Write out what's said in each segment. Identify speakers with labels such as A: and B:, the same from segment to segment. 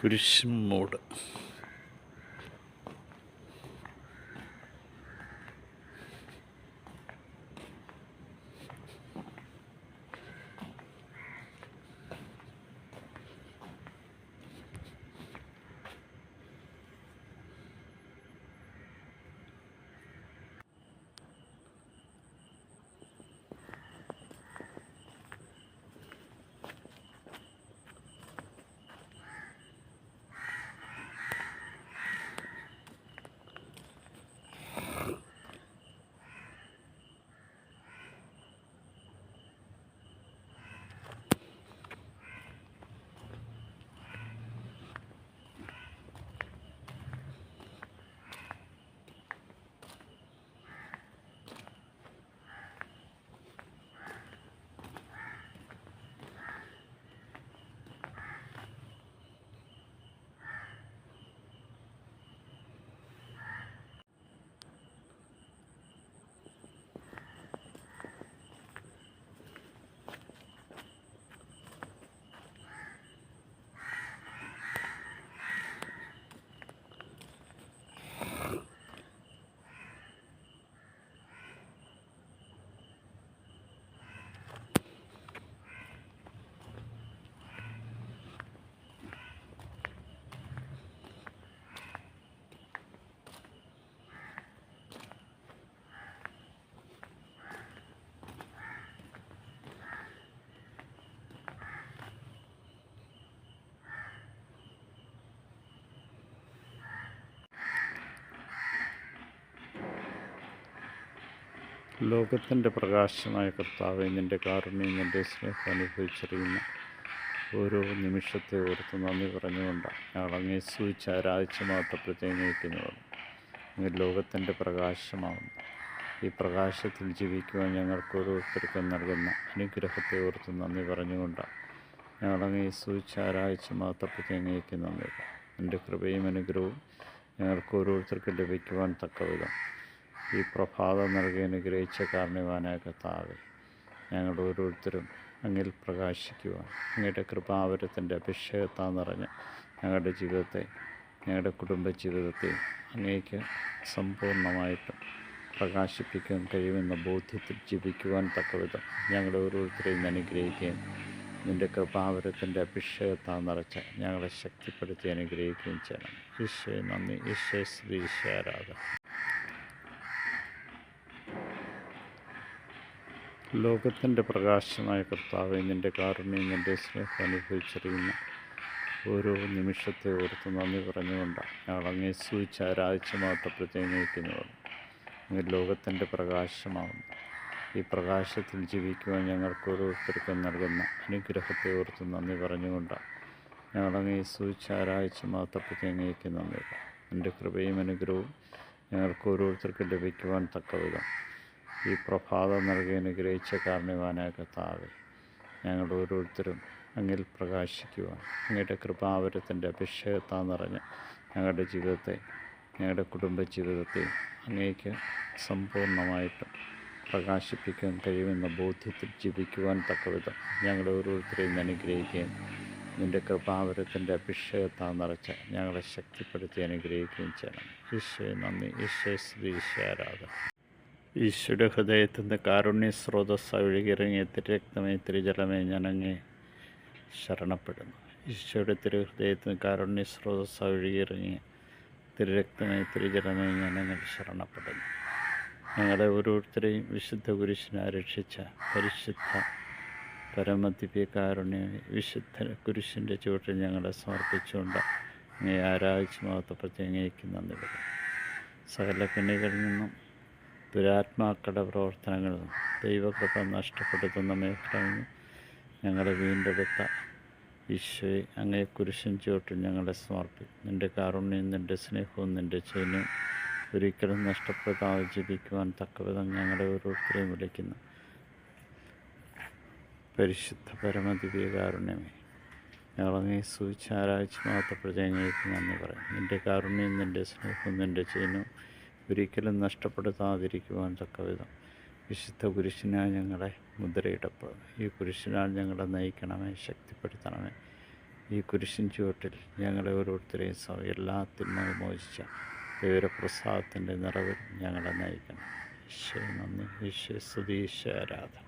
A: കുരിശുമൂട്. ലോകത്തിൻ്റെ പ്രകാശമായ കർത്താവെ, നിൻ്റെ കാരുണ്യം, നിൻ്റെ സ്നേഹം അനുഭവിച്ചറിയുന്ന ഓരോ നിമിഷത്തെ ഓർത്ത് നന്ദി പറഞ്ഞുകൊണ്ടാണ് ഞങ്ങൾ അങ്ങേ സൂചിച്ച് ആരാധിച്ച് മാത്രത്തെ നയിക്കുന്നവർ. അങ്ങ് ലോകത്തിൻ്റെ പ്രകാശമാവുന്നു. ഈ പ്രകാശത്തിൽ ജീവിക്കുവാൻ ഞങ്ങൾക്ക് ഓരോരുത്തർക്കും നൽകുന്ന അനുഗ്രഹത്തെ ഓർത്ത് നന്ദി പറഞ്ഞുകൊണ്ടാണ് ഞങ്ങൾ അങ്ങേ സൂചിച്ച് ആരാധിച്ച് മാത്രത്തെ നയിക്കുന്നവർ. എൻ്റെ കൃപയും അനുഗ്രഹവും ഞങ്ങൾക്ക് ഓരോരുത്തർക്കും ലഭിക്കുവാൻ തക്കവിധം ഈ പ്രഭാതം നൽകി അനുഗ്രഹിച്ച കാരണവാനായ കർത്താവേ, ഞങ്ങൾ ഓരോരുത്തരും അങ്ങിൽ പ്രകാശിക്കുവാൻ അങ്ങയുടെ കൃപാവരത്തിൻ്റെ അഭിഷേകത്താൽ നിറഞ്ഞ് ഞങ്ങളുടെ ജീവിതത്തെ, ഞങ്ങളുടെ കുടുംബജീവിതത്തെ അങ്ങേക്ക് സമ്പൂർണ്ണമായിട്ടും പ്രകാശിപ്പിക്കാൻ കഴിയുമെന്ന ബോധ്യത്തിൽ ജീവിക്കുവാൻ തക്കവിധം ഞങ്ങളുടെ ഓരോരുത്തരെയും അനുഗ്രഹിക്കുകയും നിൻ്റെ കൃപാവരത്തിൻ്റെ അഭിഷേകത്താൽ നിറച്ച് ഞങ്ങളെ ശക്തിപ്പെടുത്തി അനുഗ്രഹിക്കുകയും ചെയ്യണം. ഈശോയെ നന്ദി, ഈശോയെ സ്തുതി, ഈശോയെ ആരാധന. ലോകത്തിൻ്റെ പ്രകാശമായ കർത്താവെ, നിൻ്റെ കാരുണ്യം, നിൻ്റെ സ്നേഹം അനുഭവിച്ചറിയുന്ന ഓരോ നിമിഷത്തെ ഓർത്ത് നന്ദി പറഞ്ഞുകൊണ്ടാണ് ഞങ്ങൾ അങ്ങേ സൂചിച്ച് ആരാധിച്ച് മാത്രത്തെ നയിക്കുന്നവർ. അങ്ങ് ലോകത്തിൻ്റെ പ്രകാശമാവുന്നു. ഈ പ്രകാശത്തിൽ ജീവിക്കുവാൻ ഞങ്ങൾക്ക് ഓരോരുത്തർക്കും നൽകുന്ന അനുഗ്രഹത്തെ ഓർത്ത് നന്ദി പറഞ്ഞുകൊണ്ടാണ് ഞങ്ങൾ അങ്ങേ സൂചിച്ച് ആരാധിച്ച് മാത്രത്തെ നയിക്കുന്നവർ. എൻ്റെ കൃപയും അനുഗ്രഹവും ഞങ്ങൾക്ക് ഓരോരുത്തർക്കും ലഭിക്കുവാൻ തക്കവിധം ഈ പ്രഭാതം നൽകി അനുഗ്രഹിച്ച കാരണവാനായ കർത്താവേ, ഞങ്ങൾ ഓരോരുത്തരും അങ്ങിൽ പ്രകാശിക്കുവാൻ അങ്ങയുടെ കൃപാവരത്തിൻ്റെ അഭിഷേകത്താൽ നിറഞ്ഞ് ഞങ്ങളുടെ ജീവിതത്തെ, ഞങ്ങളുടെ കുടുംബജീവിതത്തെ അങ്ങേക്ക് സമ്പൂർണ്ണമായിട്ടും പ്രകാശിപ്പിക്കാൻ കഴിയുമെന്ന ബോധ്യത്തിൽ ജീവിക്കുവാൻ തക്കവിധം ഞങ്ങളുടെ ഓരോരുത്തരെയും അനുഗ്രഹിക്കുകയും നിൻ്റെ കൃപാവരത്തിൻ്റെ അഭിഷേകത്താൽ നിറച്ച് ഞങ്ങളെ ശക്തിപ്പെടുത്തി അനുഗ്രഹിക്കുകയും ചെയ്യണം. ഈശോയെ നന്ദി, ഈശോയെ സ്തുതി, ഈശോയെ ആരാധന. ഈശോയുടെ ഹൃദയത്തിൽ നിന്ന് കാരുണ്യ സ്രോതസ് ഒഴുകിയിറങ്ങിയ തിരുരക്തമേ, തിരുജലമേ, ഞാൻ അങ്ങേ ശരണപ്പെടുന്നു. ഈശോയുടെ തിരുഹൃദയത്തിൽ നിന്ന് കാരുണ്യ സ്രോതസ് ഒഴുകിയിറങ്ങിയ തിരുരക്തമേ, തിരുജലമേ, ഞാൻ അങ്ങേ ശരണപ്പെടുന്നു. ഞങ്ങളെ ഓരോരുത്തരെയും വിശുദ്ധ കുരിശിനെ രക്ഷിച്ച പരിശുദ്ധ പരമദിവ്യകാരുണ്യമേ, വിശുദ്ധ കുരിശിൻ്റെ ചുവട്ടിൽ ഞങ്ങളെ സമർപ്പിച്ചുകൊണ്ട് അങ്ങേ ആരാധിച്ച് മഹത്വപ്പെടുത്തി അങ്ങേക്ക് നന്ദി പറയും. സകല കണ്ണികളിൽ നിന്നും ദുരാത്മാക്കളുടെ പ്രവർത്തനങ്ങളിൽ ദൈവകൃപ നഷ്ടപ്പെടുത്തുന്ന മേഖലയിൽ ഞങ്ങളെ വീണ്ടെടുത്ത ഈശോയെ, അങ്ങേ കുരിശിൻ ചുവട്ടിൽ ഞങ്ങളെ സമർപ്പിക്കും. നിൻ്റെ കാരുണ്യം, നിൻ്റെ സ്നേഹവും നിൻ്റെ ചൈന്യവും ഒരിക്കലും നഷ്ടപ്പെടാതെ ജീവിക്കുവാൻ തക്കവിധം ഞങ്ങളെ ഓരോരുത്തരെയും വിളിക്കുന്നു. പരിശുദ്ധ പരമദിവ്യകാരുണ്യമേ, ഞങ്ങളങ്ങേ സൂചിച്ച് ആരാധിച്ച് മാത്രപ്പെടുത്തി അങ്ങേക്ക് നന്ദി പറയും. നിൻ്റെ കാരുണ്യം, നിൻ്റെ സ്നേഹവും നിൻ്റെ ചൈന്യവും ഒരിക്കലും നഷ്ടപ്പെടുത്താതിരിക്കുവാൻ തക്കവിധം വിശുദ്ധ കുരിശിനാൽ ഞങ്ങളെ മുദ്രയിടപ്പെടും. ഈ കുരിശിനാൽ ഞങ്ങളെ നയിക്കണമേ, ശക്തിപ്പെടുത്തണമേ. ഈ കുരിശിൻ ചുവട്ടിൽ ഞങ്ങളെ ഓരോരുത്തരെയും എല്ലാ തിന്മയും മോചിച്ച ദൈവപ്രസാദത്തിൻ്റെ നിറവിൽ ഞങ്ങളെ നയിക്കണം. ഈശോ നന്ദി, ഈശോ സ്തുതി, ഈശോ ആരാധന.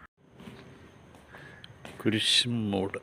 A: കുരിശും മൂട്.